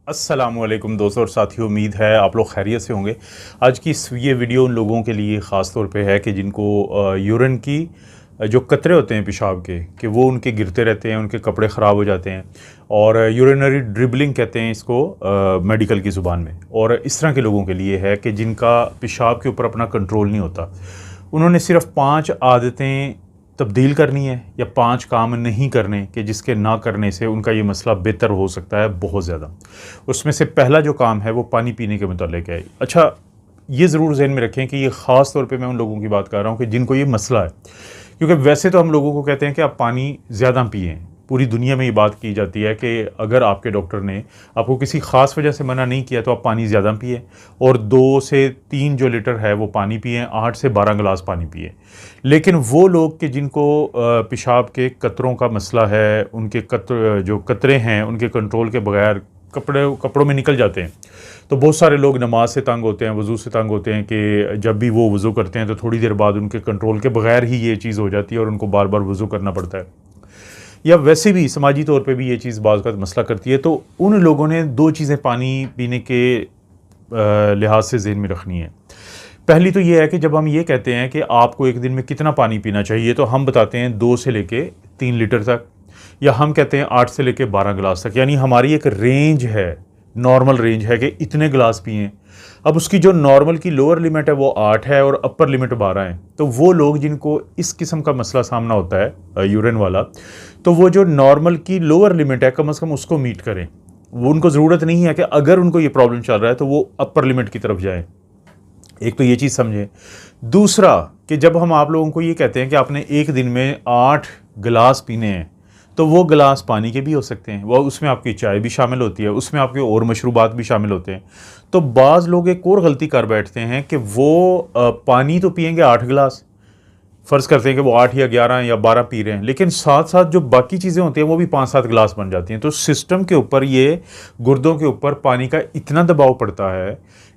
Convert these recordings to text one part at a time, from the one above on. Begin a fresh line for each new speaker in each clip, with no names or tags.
अस्सलामुअलैकुम दोस्तों और साथियों, उम्मीद है आप लोग खैरियत से होंगे। आज की ये वीडियो उन लोगों के लिए ख़ास तौर पे है कि जिनको यूरिन की जो कतरे होते हैं पेशाब के कि वो उनके गिरते रहते हैं, उनके कपड़े ख़राब हो जाते हैं और यूरिनरी ड्रिबलिंग कहते हैं इसको मेडिकल की ज़ुबान में। और इस तरह के लोगों के लिए है कि जिनका पेशाब के ऊपर अपना कंट्रोल नहीं होता। उन्होंने सिर्फ 5 आदतें तब्दील करनी है या 5 काम नहीं करने कि जिसके ना करने से उनका ये मसला बेहतर हो सकता है बहुत ज़्यादा। उसमें से पहला जो काम है वो पानी पीने के मुतालिक है। अच्छा, ये ज़रूर ज़हन में रखें कि ये ख़ास तौर पे मैं उन लोगों की बात कर रहा हूँ कि जिनको ये मसला है, क्योंकि वैसे तो हम लोगों को कहते हैं कि आप पानी ज़्यादा पिएँ। पूरी दुनिया में ये बात की जाती है कि अगर आपके डॉक्टर ने आपको किसी ख़ास वजह से मना नहीं किया तो आप पानी ज़्यादा पिए और 2 से 3 जो लीटर है वो पानी पिएँ, 8 से 12 गिलास पानी पिए। लेकिन वो लोग कि जिनको पेशाब के कतरों का मसला है, उनके जो कतरे हैं उनके कंट्रोल के बगैर कपड़ों में निकल जाते हैं। तो बहुत सारे लोग नमाज से तंग होते हैं, वज़ू से तंग होते हैं कि जब भी वो वज़ू करते हैं तो थोड़ी देर बाद उनके कंट्रोल के बगैर ही ये चीज़ हो जाती है और उनको बार बार वज़ू करना पड़ता है। या वैसे भी समाजी तौर पे भी ये चीज़ बाज़ का मसला करती है। तो उन लोगों ने 2 चीज़ें पानी पीने के लिहाज से ज़हन में रखनी है। पहली तो ये है कि जब हम ये कहते हैं कि आपको एक दिन में कितना पानी पीना चाहिए, तो हम बताते हैं 2 से लेके 3 लीटर तक, या हम कहते हैं 8 से लेके 12 गिलास तक। यानी हमारी एक रेंज है, नॉर्मल रेंज है कि इतने गिलास पिएँ। अब उसकी जो नॉर्मल की लोअर लिमिट है वो 8 है और अपर लिमिट 12 है। तो वो लोग जिनको इस किस्म का मसला सामना होता है यूरिन वाला, तो वो जो नॉर्मल की लोअर लिमिट है कम से कम उसको मीट करें। वो उनको ज़रूरत नहीं है कि अगर उनको ये प्रॉब्लम चल रहा है तो वो अपर लिमिट की तरफ जाएँ। एक तो ये चीज़ समझें। दूसरा कि जब हम आप लोगों को ये कहते हैं कि आपने एक दिन में 8 गिलास पीने हैं, तो वो गिलास पानी के भी हो सकते हैं, वो उसमें आपकी चाय भी शामिल होती है, उसमें आपके और मशरूबात भी शामिल होते हैं। तो बाज़ लोग एक और गलती कर बैठते हैं कि वो पानी तो पिएंगे 8 गिलास, फ़र्ज़ करते हैं कि वो 8 या 11 या 12 पी रहे हैं, लेकिन साथ साथ जो बाकी चीज़ें होती हैं वो भी 5-7 गिलास बन जाती हैं। तो सिस्टम के ऊपर, ये गुर्दों के ऊपर पानी का इतना दबाव पड़ता है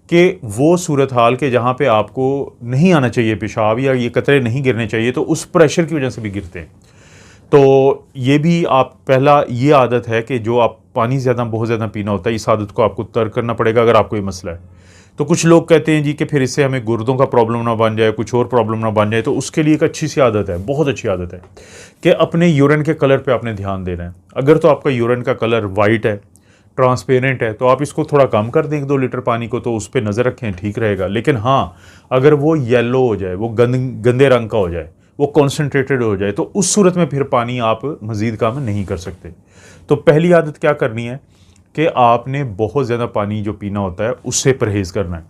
कि वो सूरत हाल के जहाँ पे आपको नहीं आना चाहिए पेशाब या ये कतरे नहीं गिरने चाहिए, तो उस प्रेशर की वजह से भी गिरते हैं। तो ये भी आप पहला ये आदत है कि जो आप पानी बहुत ज़्यादा पीना होता है, इस आदत को आपको तर्क करना पड़ेगा अगर आपको ये मसला है। तो कुछ लोग कहते हैं जी कि फिर इससे हमें गुर्दों का प्रॉब्लम ना बन जाए, कुछ और प्रॉब्लम ना बन जाए। तो उसके लिए एक अच्छी सी आदत है, बहुत अच्छी आदत है कि अपने यूरिन के कलर पे आपने ध्यान देना है। अगर तो आपका यूरिन का कलर वाइट है, ट्रांसपेरेंट है, तो आप इसको थोड़ा कम कर दें 2 लीटर पानी को, तो उस पर नज़र रखें, ठीक रहेगा। लेकिन हाँ, अगर वो येलो हो जाए, वो गंदे रंग का हो जाए, वो कॉन्सेंट्रेटेड हो जाए, तो उस सूरत में फिर पानी आप मज़ीद काम नहीं कर सकते। तो पहली आदत क्या करनी है कि आपने बहुत ज़्यादा पानी जो पीना होता है उससे परहेज़ करना है।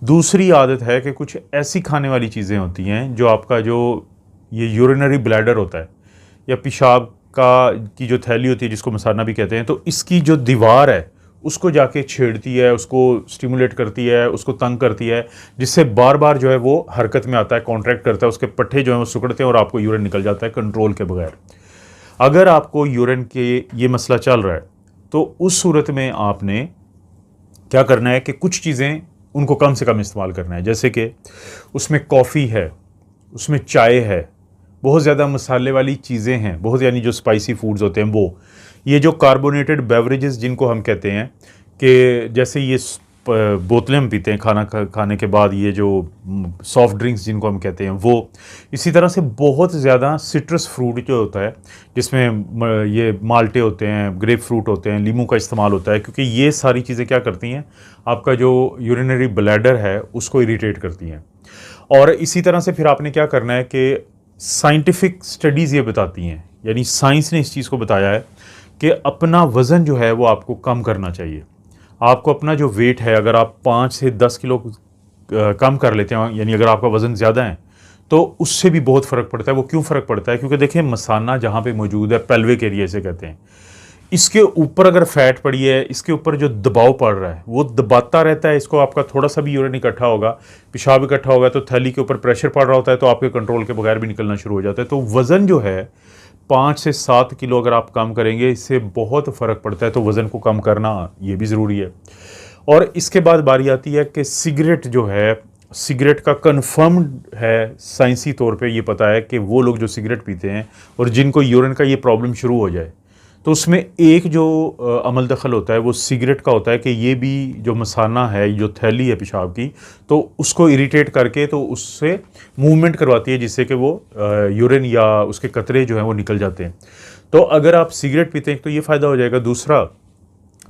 दूसरी आदत है कि कुछ ऐसी खाने वाली चीज़ें होती हैं जो आपका जो ये यूरिनरी ब्लैडर होता है या पेशाब की जो थैली होती है जिसको मसाना भी कहते हैं, तो इसकी जो दीवार है उसको जाके छेड़ती है, उसको स्टिमुलेट करती है, उसको तंग करती है, जिससे बार बार जो है वो हरकत में आता है, कॉन्ट्रैक्ट करता है, उसके पट्टे जो हैं वो सिकुड़ते हैं और आपको यूरिन निकल जाता है कंट्रोल के बगैर। अगर आपको यूरिन के ये मसला चल रहा है तो उस सूरत में आपने क्या करना है कि कुछ चीज़ें उनको कम से कम इस्तेमाल करना है। जैसे कि उसमें कॉफ़ी है, उसमें चाय है, बहुत ज़्यादा मसाले वाली चीज़ें हैं, बहुत, यानी जो स्पाइसी फूड्स होते हैं वो, ये जो कार्बोनेटेड बेवरेजेस जिनको हम कहते हैं कि जैसे ये बोतलें हम पीते हैं खाने के बाद, ये जो सॉफ्ट ड्रिंक्स जिनको हम कहते हैं वो, इसी तरह से बहुत ज़्यादा सिट्रस फ्रूट जो होता है जिसमें ये माल्टे होते हैं, ग्रेप फ्रूट होते हैं, लीमू का इस्तेमाल होता है, क्योंकि ये सारी चीज़ें क्या करती हैं, आपका जो यूरिनरी ब्लैडर है उसको इरिटेट करती हैं। और इसी तरह से फिर आपने क्या करना है कि साइंटिफिक स्टडीज़ ये बताती हैं, यानी साइंस ने इस चीज़ को बताया है कि अपना वज़न जो है वो आपको कम करना चाहिए। आपको अपना जो वेट है, अगर आप 5 से 10 किलो कम कर लेते हैं, यानी अगर आपका वज़न ज़्यादा है, तो उससे भी बहुत फ़र्क पड़ता है। वो क्यों फ़र्क पड़ता है? क्योंकि देखिए, मसाना जहाँ पे मौजूद है, पेल्विक एरिया से कहते हैं, इसके ऊपर अगर फैट पड़ी है, इसके ऊपर जो दबाव पड़ रहा है वो दबाता रहता है इसको। आपका थोड़ा सा भी यूरिन इकट्ठा होगा, पेशाब इकट्ठा होगा, तो थैली के ऊपर प्रेशर पड़ रहा होता है, तो आपके कंट्रोल के बगैर भी निकलना शुरू हो जाता है। तो वज़न जो है 5 से 7 किलो अगर आप कम करेंगे, इससे बहुत फ़र्क पड़ता है। तो वज़न को कम करना ये भी ज़रूरी है। और इसके बाद बारी आती है कि सिगरेट जो है, सिगरेट का कन्फर्म्ड है साइंसी तौर पे ये पता है कि वो लोग जो सिगरेट पीते हैं और जिनको यूरिन का ये प्रॉब्लम शुरू हो जाए, तो उसमें एक जो अमल दखल होता है वो सिगरेट का होता है कि ये भी जो मसाना है, जो थैली है पेशाब की, तो उसको इरिटेट करके तो उससे मूवमेंट करवाती है, जिससे कि वो यूरिन या उसके कतरे जो हैं वो निकल जाते हैं। तो अगर आप सिगरेट पीते हैं तो ये फ़ायदा हो जाएगा। दूसरा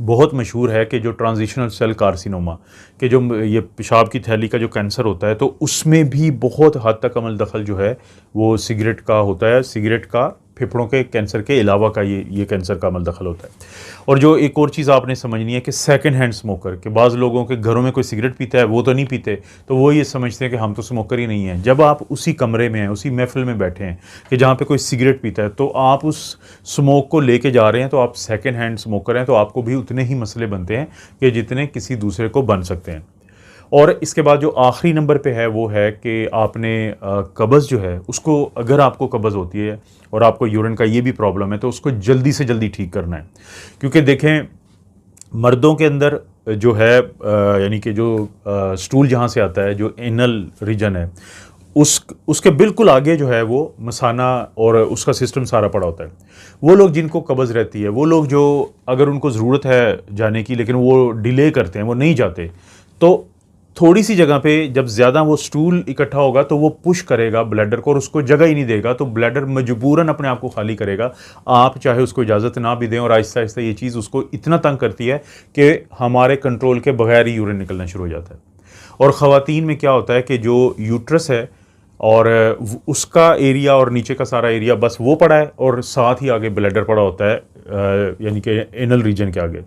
बहुत मशहूर है कि जो ट्रांजिशनल सेल कार्सिनोमा के जो ये पेशाब की थैली का जो कैंसर होता है, तो उसमें भी बहुत हद तक अमल दखल जो है वो सिगरेट का होता है। सिगरेट का फेफड़ों के कैंसर के अलावा का ये कैंसर का अमल दखल होता है। और जो एक और चीज़ आपने समझनी है कि सेकंड हैंड स्मोकर, के बाज़ लोगों के घरों में कोई सिगरेट पीता है, वो तो नहीं पीते, तो वो ये समझते हैं कि हम तो स्मोकर ही नहीं हैं। जब आप उसी कमरे में हैं, उसी महफिल में बैठे हैं कि जहाँ पे कोई सिगरेट पीता है, तो आप उस स्मोक को लेके जा रहे हैं, तो आप सेकंड हैंड स्मोकर हैं, तो आपको भी उतने ही मसले बनते हैं कि जितने किसी दूसरे को बन सकते हैं। और इसके बाद जो आखिरी नंबर पे है वो है कि आपने कब्ज़ जो है उसको, अगर आपको कब्ज़ होती है और आपको यूरिन का ये भी प्रॉब्लम है, तो उसको जल्दी से जल्दी ठीक करना है। क्योंकि देखें, मर्दों के अंदर जो है यानी कि जो स्टूल जहाँ से आता है, जो एनल रीजन है, उसके बिल्कुल आगे जो है वो मसाना और उसका सिस्टम सारा पड़ा होता है। वो लोग जिनको कब्ज़ रहती है, वो लोग जो अगर उनको ज़रूरत है जाने की लेकिन वो डिले करते हैं, वो नहीं जाते, तो थोड़ी सी जगह पे जब ज़्यादा वो स्टूल इकट्ठा होगा तो वो पुश करेगा ब्लैडर को और उसको जगह ही नहीं देगा, तो ब्लैडर मजबूरन अपने आप को खाली करेगा, आप चाहे उसको इजाज़त ना भी दें। और आहिस्ता आहिस्ता ये चीज़ उसको इतना तंग करती है कि हमारे कंट्रोल के बगैर ही यूरिन निकलना शुरू हो जाता है। और ख़वातीन में क्या होता है कि जो यूट्रस है और उसका एरिया और नीचे का सारा एरिया बस वो पड़ा है, और साथ ही आगे ब्लैडर पड़ा होता है, यानी कि एनल रीजन के आगे।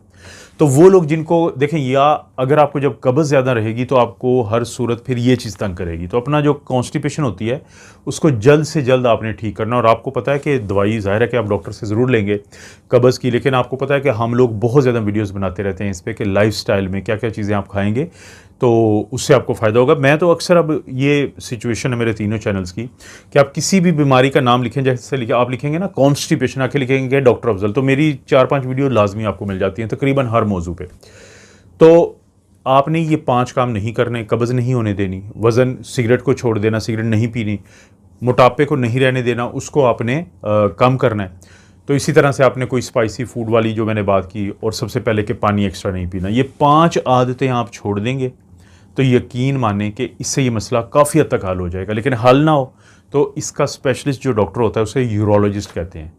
तो वो लोग जिनको देखें, या अगर आपको जब कब्ज़ ज़्यादा रहेगी तो आपको हर सूरत फिर ये चीज़ तंग करेगी, तो अपना जो कॉन्स्टिपेशन होती है उसको जल्द से जल्द आपने ठीक करना। और आपको पता है कि दवाई ज़ाहिर है कि आप डॉक्टर से ज़रूर लेंगे कब्ज़ की, लेकिन आपको पता है कि हम लोग बहुत ज़्यादा वीडियोज़ बनाते रहते हैं इस पर कि लाइफ़स्टाइल में क्या क्या चीज़ें आप खाएँगे तो उससे आपको फ़ायदा होगा। मैं तो अक्सर, अब ये सिचुएशन है मेरे तीनों चैनल्स की कि आप किसी भी बीमारी का नाम लिखें, जैसे आप लिखेंगे ना कॉन्स्टिपेशन, आके लिखेंगे डॉक्टर अफजल, तो मेरी 4-5 वीडियो लाजमी आपको मिल जाती हैं तकरीबन हर मौजू पे। तो आपने ये 5 काम नहीं करने, कब्ज़ नहीं होने देनी, वज़न, सिगरेट को छोड़ देना, सिगरेट नहीं पीनी, मोटापे को नहीं रहने देना, उसको आपने कम करना है। तो इसी तरह से आपने कोई स्पाइसी फूड वाली जो मैंने बात की, और सबसे पहले कि पानी एक्स्ट्रा नहीं पीना, ये 5 आदतें आप छोड़ देंगे तो यकीन माने कि इससे ये मसला काफ़ी हद तक हल हो जाएगा। लेकिन हल ना हो तो इसका स्पेशलिस्ट जो डॉक्टर होता है उसे यूरोलॉजिस्ट कहते हैं।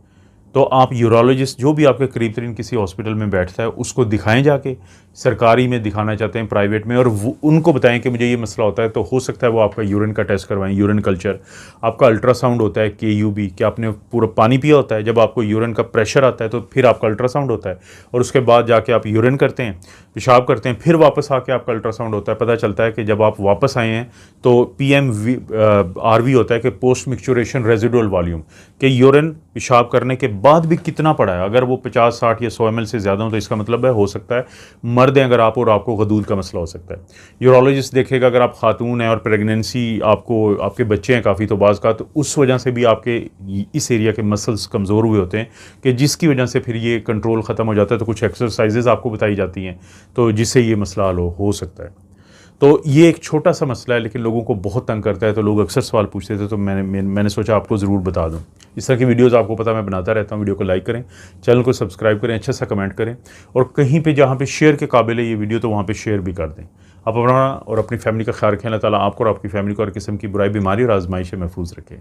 तो आप यूरोलॉजिस्ट जो भी आपके करीब तरीन किसी हॉस्पिटल में बैठता है उसको दिखाएं जाके, सरकारी में दिखाना चाहते हैं, प्राइवेट में, और उनको बताएं कि मुझे ये मसला होता है, तो हो सकता है वो आपका यूरिन का टेस्ट करवाएं, यूरिन कल्चर, आपका अल्ट्रासाउंड होता है KUB, कि आपने पूरा पानी पिया होता है, जब आपको यूरिन का प्रेशर आता है तो फिर आपका अल्ट्रासाउंड होता है, और उसके बाद जाके आप यूरिन करते हैं, पेशाब करते हैं, फिर वापस आके आपका अल्ट्रासाउंड होता है। पता चलता है कि जब आप वापस आए हैं तो PMRV होता है कि पोस्ट मिक्चुरेशन रेजिडुअल वॉल्यूम, कि यूरिन पेशाब करने के बाद भी कितना पड़ा है। अगर वो 50, 60 या 100 ml से ज़्यादा हो तो इसका मतलब है, हो सकता है मर्द हैं अगर आप, और आपको गदूद का मसला हो सकता है। यूरोलॉजिस्ट देखेगा अगर आप खातून हैं और प्रेगनेंसी, आपको आपके बच्चे हैं काफ़ी, तो बाज़ का तो उस वजह से भी आपके इस एरिया के मसल्स कमज़ोर हुए होते हैं, कि जिसकी वजह से फिर ये कंट्रोल ख़त्म हो जाता है। तो कुछ एक्सरसाइजेज़ आपको बताई जाती हैं तो जिससे ये मसला हल हो सकता है। तो ये एक छोटा सा मसला है लेकिन लोगों को बहुत तंग करता है, तो लोग अक्सर सवाल पूछते थे, तो मैंने सोचा आपको ज़रूर बता दूं। इस तरह की वीडियोज़ आपको पता मैं बनाता रहता हूं। वीडियो को लाइक करें, चैनल को सब्सक्राइब करें, अच्छा सा कमेंट करें, और कहीं पे जहां पे शेयर के काबिल है ये वीडियो तो वहां पे शेयर भी कर दें। आप अपना और अपनी फैमिली का ख्याल रखें। अल्लाह ताला आपको और आपकी फैमिली को हर किस्म की बुराई, बीमारी और आजमाइश से महफूज रखें।